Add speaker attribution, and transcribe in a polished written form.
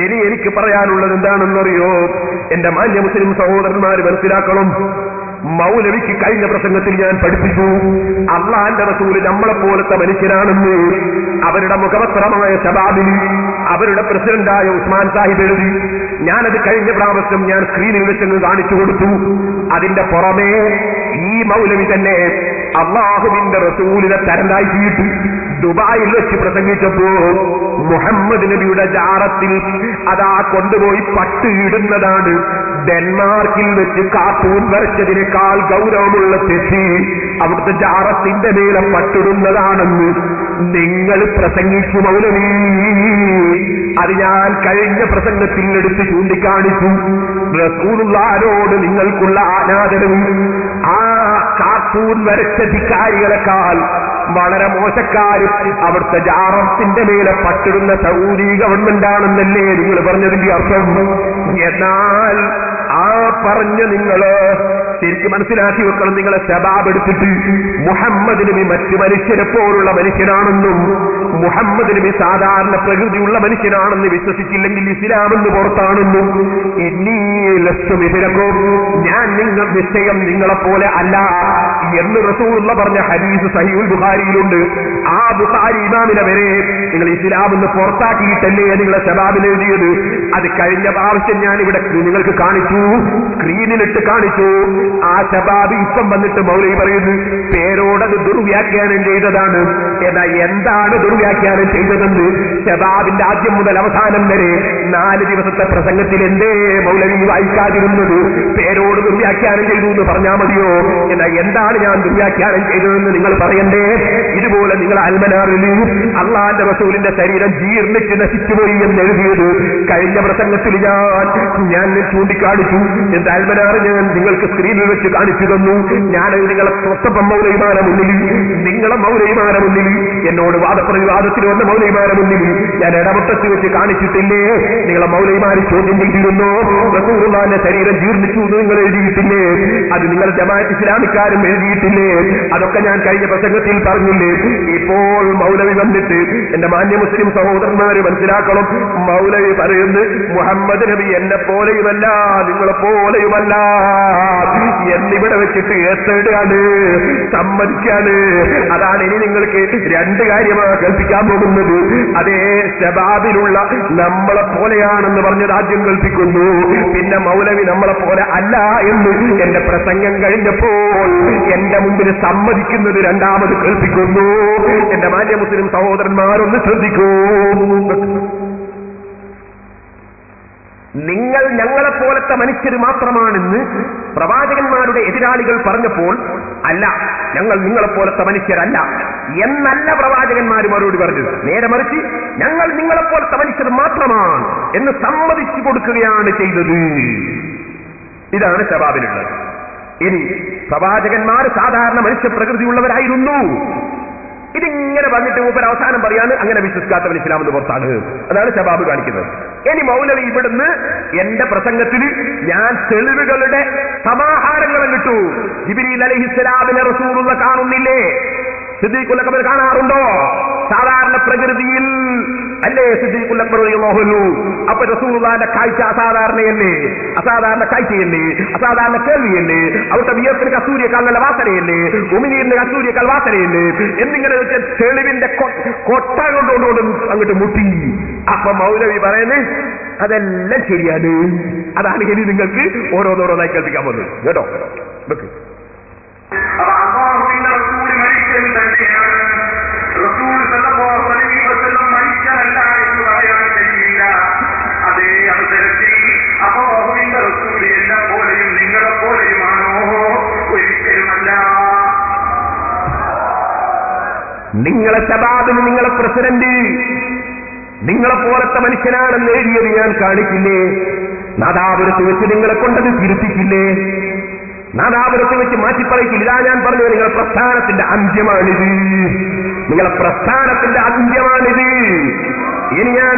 Speaker 1: ഇനി എനിക്ക് പറയാനുള്ളത് എന്താണെന്നറിയോ? എന്റെ മാന്യ മുസ്ലിം സഹോദരന്മാർ മനസ്സിലാക്കണം. മൗലവിക്ക് കഴിഞ്ഞ പ്രസംഗത്തിൽ ഞാൻ പഠിപ്പിച്ചു, അള്ളാന്റെ റസൂല് നമ്മളെപ്പോലത്തെ മനുഷ്യനാണെന്ന്. അവരുടെ മുഖപത്രമായ ശബാബിൽ അവരുടെ പ്രസിഡന്റായ ഉസ്മാൻ സാഹിബ് എഴുതി. ഞാനത് കഴിഞ്ഞ പ്രാവശ്യം ഞാൻ സ്ക്രീനിൽ വെച്ചെന്ന് കാണിച്ചു കൊടുത്തു. അതിന്റെ പുറമേ ഈ മൗലവി തന്നെ അള്ളാഹുവിന്റെ റസൂലിനെ തരണ്ടാക്കിയിട്ട് ദുബായിൽ വെച്ച് പ്രസംഗിച്ചപ്പോ മുഹമ്മദ് നബിയുടെ ജാറത്തിൽ അതാ കൊണ്ടുപോയി പട്ട് ഇടുന്നതാണ് ഡെൻമാർക്കിൽ വെച്ച് കാർട്ടൂൺ വരച്ചതിനേക്കാൾ ഗൗരവമുള്ള തെറ്റ് അവിടുത്തെ ജാറത്തിന്റെ മേലെ പട്ടിടുന്നതാണെന്ന് നിങ്ങൾ പ്രസംഗിച്ചു മൗലവി. അത് ഞാൻ കഴിഞ്ഞ പ്രസംഗത്തിൽ എടുത്ത് ചൂണ്ടിക്കാണിച്ചു. റസൂലുള്ളാഹിനോട് നിങ്ങൾക്കുള്ള അനാദരവ് ആ കാർട്ടൂൺ വരച്ച ധിക്കാരികളെക്കാൾ വളരെ മോശക്കാരും അവിടുത്തെ ജാറത്തിന്റെ മേലെ പട്ടിടുന്ന സൗദി ഗവൺമെന്റാണെന്നല്ലേ നിങ്ങൾ പറഞ്ഞതിന്റെ അർത്ഥം? എന്നാൽ ആ പറഞ്ഞ നിങ്ങള് ശരിക്കും മനസ്സിലാക്കി വെക്കണം. നിങ്ങളെ ശബാബ് എടുത്തിട്ട് മുഹമ്മദ് നബി മറ്റു മനുഷ്യരെ പോലുള്ള മനുഷ്യനാണെന്നും മുഹമ്മദ് നബി സാധാരണ പ്രകൃതിയുള്ള മനുഷ്യനാണെന്ന് വിശ്വസിച്ചില്ലെങ്കിൽ ഇസ്ലാമെന്ന് പുറത്താണെന്നും ഇന്നീ ലക്ഷ്യമിതിരക്കോ ഞാൻ നിങ്ങൾ നിശ്ചയം നിങ്ങളെപ്പോലെ അല്ല എന്ന് റസൂലുള്ള പറഞ്ഞ ഹദീസ് സഹീഹുൽ ബുഖാരിയിലുണ്ട്. ആ ബുഖാരി ഇമാമിനെ വരെ നിങ്ങൾ ഇസ്ലാമെന്ന് പുറത്താക്കിയിട്ടല്ലേ നിങ്ങളെ ശബാബിൽ എഴുതിയത്? അത് കഴിഞ്ഞ പ്രാവശ്യം ഞാൻ ഇവിടെ നിങ്ങൾക്ക് കാണിച്ചു, സ്ക്രീനിലിട്ട് കാണിച്ചു. ആ ശബാബ് ഇപ്പം വന്നിട്ട് മൗലവി പറയുന്നു പേരോടത് ദുർവ്യാഖ്യാനം ചെയ്തതാണ്. എന്നാൽ എന്താണ് ദുർവ്യാഖ്യാനം ചെയ്തതെന്ന് ശബാബിന്റെ ആദ്യം മുതൽ അവസാനം വരെ 4 ദിവസത്തെ പ്രസംഗത്തിൽ എന്തേ മൗലവി വായിക്കാതിരുന്നത്? പേരോട് ദുർവ്യാഖ്യാനം ചെയ്തു എന്ന് പറഞ്ഞാൽ മതിയോ? എന്നാൽ എന്താണ് ഞാൻ ദുർവ്യാഖ്യാനം ചെയ്തതെന്ന് നിങ്ങൾ പറയണ്ടേ? ഇതുപോലെ നിങ്ങൾ അൽമനാറിൽ അള്ളാന്റെ റസൂലിന്റെ ശരീരം ജീർണിച്ച് നശിച്ചുപോയി എന്ന് എഴുതിയത് കഴിഞ്ഞ പ്രസംഗത്തിൽ ഞാൻ ചൂണ്ടിക്കാണിച്ചു. എന്റെ അൽമനാറ് ഞാൻ നിങ്ങൾക്ക് സ്ക്രീനിൽ വെച്ച് കാണിച്ചു തന്നു. ഞാൻ നിങ്ങളെ തൊട്ടപ്പം മൗലവിമാരെ മുന്നിൽ, നിങ്ങളെ മൗലവിമാരെ മുന്നിൽ, എന്നോട് വാദപ്രതിവാദത്തിന് വന്ന മൗലവിമാരെ മുന്നിൽ ഞാൻ ഇടപെട്ടത്ത് വെച്ച് കാണിച്ചിട്ടില്ലേ? നിങ്ങളെ മൗലവിമാര് ചോദ്യം ചെയ്തിരുന്നോ? റസൂലുള്ളാഹിന്റെ ശരീരം ജീർണിച്ചു എന്ന് നിങ്ങൾ എഴുതിയിട്ടില്ലേ? അത് നിങ്ങൾ ജമാഅത്ത് ഇസ്ലാമിക്കാരും എഴുതിയിട്ടില്ലേ? അതൊക്കെ ഞാൻ കഴിഞ്ഞ പ്രസംഗത്തിൽ പറഞ്ഞില്ലേ? ഇപ്പോൾ മൗലവി വന്നിട്ട് എന്റെ മാന്യ മുസ്ലിം സഹോദരന്മാര് മനസ്സിലാക്കണം. മൗലവി പറയുന്നത് മുഹമ്മദ് നബി എന്നെ പോലെയുമല്ല നിങ്ങളെ പോലെയുമല്ല എന്നിവിടെ വെച്ചിട്ട് ഏത്തേടാണ്, സമ്മതിക്കാണ്. അതാണ് ഇനി നിങ്ങൾക്ക് 2 കാര്യമാണ് കൽപ്പിക്കാൻ പോകുന്നത്. അതേ ശബാബിലുള്ള നമ്മളെ പോലെയാണെന്ന് പറഞ്ഞത് ആദ്യം കൽപ്പിക്കുന്നു, പിന്നെ മൗലവി നമ്മളെ പോലെ അല്ല എന്ന് എന്റെ പ്രസംഗം കഴിഞ്ഞപ്പോൾ എന്റെ മുമ്പിൽ സമ്മതിക്കുന്നത് രണ്ടാമത് കൽപ്പിക്കുന്നു. എന്റെ മാന്യ മുസ്ലിം സഹോദരന്മാരൊന്ന് ശ്രദ്ധിക്കൂ. നിങ്ങൾ ഞങ്ങളെപ്പോലത്തെ മനുഷ്യർ മാത്രമാണെന്ന് പ്രവാചകന്മാരുടെ എതിരാളികൾ പറഞ്ഞപ്പോൾ അല്ല, ഞങ്ങൾ നിങ്ങളെപ്പോലത്തെ മനുഷ്യരല്ല എന്നല്ല പ്രവാചകന്മാർ മറുപടി പറഞ്ഞത്. നേരെ മറിച്ച് ഞങ്ങൾ നിങ്ങളെപ്പോലത്തെ മനുഷ്യർ മാത്രമാണ് എന്ന് സമ്മതിച്ചു കൊടുക്കുകയാണ് ചെയ്തത്. ഇതാണ് ശബാബിലുള്ളത്. ഇനി പ്രവാചകന്മാർ സാധാരണ മനുഷ്യ പ്രകൃതിയുള്ളവരായിരുന്നു. ഇതിങ്ങനെ വന്നിട്ട് മൂപ്പർ അവസാനം പറയാണ് അങ്ങനെ വിശ്വസിക്കാത്തവൻ ഇസ്ലാമെന്ന് പുറത്താണ്. അതാണ് ശബാബ് കാണിക്കുന്നത്. ഇനി മൗലവി ഇവിടുന്ന് എന്റെ പ്രസംഗത്തിൽ ഞാൻ തെളിവുകളുടെ സമാഹാരങ്ങൾ കിട്ടു. ജിബ്രീൽ അലൈഹിസ്സലാമിനെ റസൂലുള്ള കാണുന്നില്ലേ? സിദ്ദീഖുൽ അക്ബർ കാണാറുണ്ടോ? സാധാരണ പ്രകൃതിയിൽ അല്ലേ സിദ്ദീഖുൽ അക്ബർ റളിയല്ലാഹു അൻഹു? അപ്പൊ റസൂലുള്ളാഹിന്റെ കാഴ്ച അസാധാരണയല്ലേ? അസാധാരണ കാഴ്ചയല്ലേ? അസാധാരണ കേൾവിയല്ലേ? അവിടുത്തെ വിയർപ്പിന് കസ്തൂരിയേക്കാൾ നല്ല വാസനയല്ലേ? ഉമിനീരിന്റെ കസ്തൂരിയേക്കാൾ വാസനയല്ലേ? എന്നിങ്ങനെ വെച്ച തെളിവിന്റെ കൊട്ട കൊണ്ടുകൊണ്ട് അങ്ങോട്ട് മുട്ടി. അപ്പൊ മൗലവി പറയുന്നത് അതെല്ലാം ശരിയാണ്. അതാണ് ഇനി നിങ്ങൾക്ക് ഓരോന്നോരോന്നായി കേൾപ്പിക്കാൻ പോകുന്നത് കേട്ടോ. വെക്ക്.
Speaker 2: റസൂൽ സല്ലല്ലാഹു അലൈഹി വസല്ലം മനുഷ്യനല്ല എന്ന് പറയാൻ കഴിയില്ല. അതേ അവസരത്തിൽ അല്ലാഹുവിന്റെ റസൂൽ എന്നെ പോലെയും നിങ്ങളെ പോലെയുമാണോ? ഒരിക്കലുമല്ല.
Speaker 1: നിങ്ങളെ ശബാബിന് നിങ്ങളെ പ്രസിഡന്റ് നിങ്ങളെ പോലത്തെ മനുഷ്യനാണെന്ന് എഴുതിയത് ഞാൻ കാണിക്കില്ലേ? നാദാപുരത്ത് വെച്ച് നിങ്ങളെ കൊണ്ടത് തിരുത്തിക്കില്ലേ? നാദാപുരത്ത് വെച്ച് മാറ്റിപ്പറയിക്കില്ല. ഇതാ ഞാൻ പറഞ്ഞു, നിങ്ങളുടെ പ്രസ്ഥാനത്തിന്റെ അന്ത്യമാണിത്. നിങ്ങളെ പ്രസ്ഥാനത്തിന്റെ അന്ത്യമാണിത്. ഇനി ഞാൻ